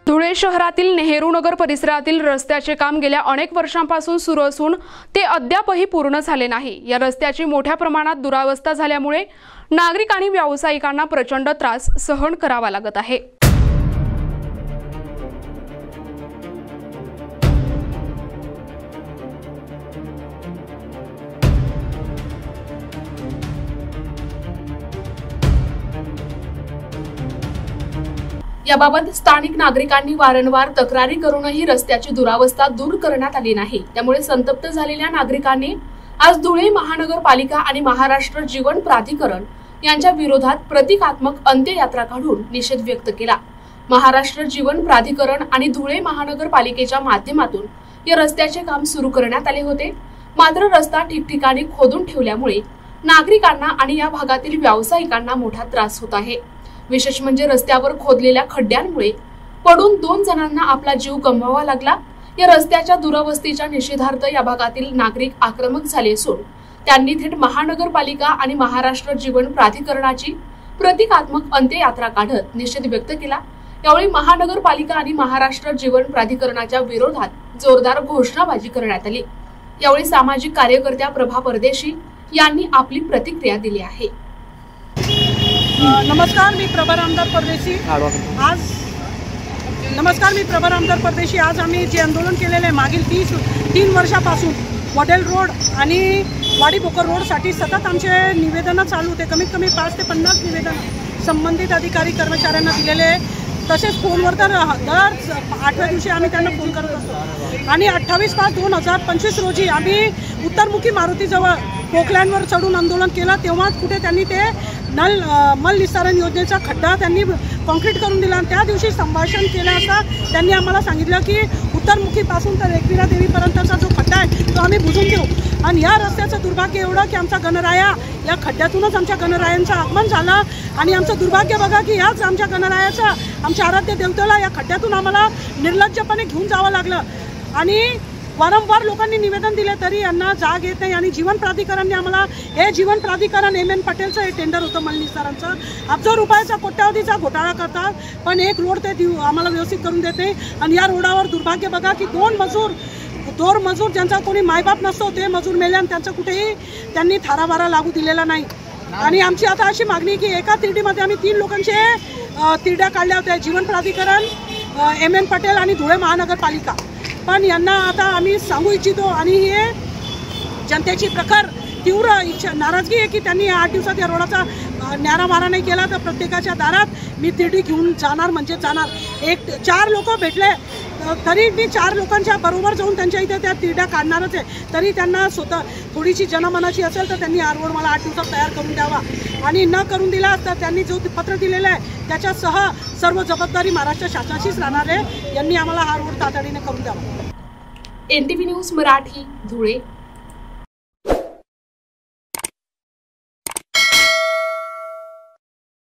धुळे शहरातील नेहरू नगर परिसरातील रस्त्याचे काम गेल्या अनेक वर्षांपासून सुरू असून ते अद्यापही पूर्ण झाले नाही। या रस्त्याची मोठ्या प्रमाणात दुरावस्था झाल्यामुळे नागरिक आणि व्यावसायिकांना प्रचंड त्रास सहन करावा लागत आहे। याबाबत स्थानिक नागरिकांनी वारंवार तक्रारी करूनही रस्त्याची दुरावस्था दूर करण्यात आली नाही। त्यामुळे संतप्त झालेल्या नागरिकांनी आज धुळे महानगरपालिका आणि महाराष्ट्र जीवन प्राधिकरण यांच्या विरोधात प्रतिकात्मक अंत्ययात्रा काढून निषेध व्यक्त केला। महाराष्ट्र जीवन प्राधिकरण आणि धुळे महानगरपालिकेच्या माध्यमातून या रस्त्याचे काम सुरू करण्यात आले होते, मात्र रस्ता ठिकठिकाणी खोदून ठेवल्यामुळे नागरिकांना आणि या भागातील व्यावसायिकांना मोठा त्रास होत आहे। विशेष म्हणजे रस्त्यावर खोदलेल्या खड्ड्यांमुळे पडून 2 जणांना आपला जीव गमवावा लागला। या रस्त्याच्या दुरावस्थेच्या निषेधार्थ या भागातील नागरिक आक्रमक झाले असून त्यांनी थेट महानगरपालिका आणि महाराष्ट्र जीवन प्राधिकरणाची प्रतिकात्मक अंत्ययात्रा काढत निषेध व्यक्त केला। यावेळी महानगरपालिका आणि महाराष्ट्र जीवन प्राधिकरणाच्या विरोधात जोरदार घोषणाबाजी करण्यात आली। यावेळी सामाजिक कार्यकर्त्या प्रभा परदेशी यांनी आपली प्रतिक्रिया दिली आहे। नमस्कार, मी प्रभा रामदार परदेशी। आज आम्ही जे आंदोलन केलेले आहे मागील 3 वर्षापासून वडेल रोड आणि वाडी भोकर रोडसाठी सतत आमचे निवेदनं चालू होते। कमीत कमी 5 ते 50 निवेदन संबंधित अधिकारी कर्मचाऱ्यांना दिलेले आहे। तसेच फोनवर तर दर 8व्या दिवशी आम्ही त्यांना फोन करत असतो आणि 28/5/2025 रोजी आम्ही उत्तरमुखी मारुतीजवळ पोकलँडवर चढून आंदोलन केलं। तेव्हाच कुठे त्यांनी ते मल निस्तारण योजनेचा खड्डा त्यांनी कॉन्क्रीट करून दिला। त्या दिवशी संभाषण केलं असता त्यांनी आम्हाला सांगितलं की उत्तरमुखीपासून तर एकविरा देवीपर्यंतचा जो खड्डा आहे तो आम्ही बुजवून देऊ। आणि या रस्त्याचं दुर्भाग्य एवढं की आमचा गणराया या खड्ड्यातूनच आमच्या गणरायांचं आगमन झालं आणि आमचं दुर्भाग्य बघा की याच आमच्या गणरायाचा आमच्या आराध्य देवतेला या खड्ड्यातून आम्हाला निर्लज्जपणे घेऊन जावं लागलं। आणि वारंवार लोकांनी निवेदन दिले तरी यांना जाग येत नाही। आणि जीवन प्राधिकरणाने आम्हाला हे जीवन प्राधिकरण MN पटेलचं हे टेंडर होतं मलनिस्तारांचं, अब्ज रुपयाचा कोट्यावधीचा घोटाळा करतात, पण एक रोड ते आम्हाला व्यवस्थित करून देते। आणि या रोडावर दुर्भाग्य बघा की 2 मजूर ज्यांचा कोणी मायबाप नसतो ते मजूर मेले आणि त्यांचं कुठेही त्यांनी थारावारा लागू दिलेला नाही। आणि आमची आता अशी मागणी की एका तिरडीमध्ये आम्ही 3 लोकांचे तिरड्या काढल्या होत्या, जीवन प्राधिकरण, MN पटेल आणि धुळे महानगरपालिका। पण यांना आता आम्ही सांगू इच्छितो आणि हे जनतेची प्रखर तीव्र नाराजगी आहे की त्यांनी 8 दिवसात या रोडाचा न्यारामारा नाही केला तर प्रत्येकाच्या दारात मी तिरडी घेऊन जाणार म्हणजे जाणार। 4 लोक भेटले तरी मी 4 लोकांच्या बरोबर जाऊन त्यांच्या इथे त्या तिरड्या काढणारच आहे। तरी त्यांना स्वतः थोडीशी जनमनाची असेल तर त्यांनी हा रोड मला 8 दिवसात तयार करून द्यावा आणि न करून दिला तर त्यांनी जो पत्र दिलेलं आहे त्याच्यासह सर्व जबाबदारी महाराष्ट्र शासनाचीच राहणार आहे। यांनी आम्हाला हा रोड तातडीने करून द्यावा। NTV news Marathi, Dhule.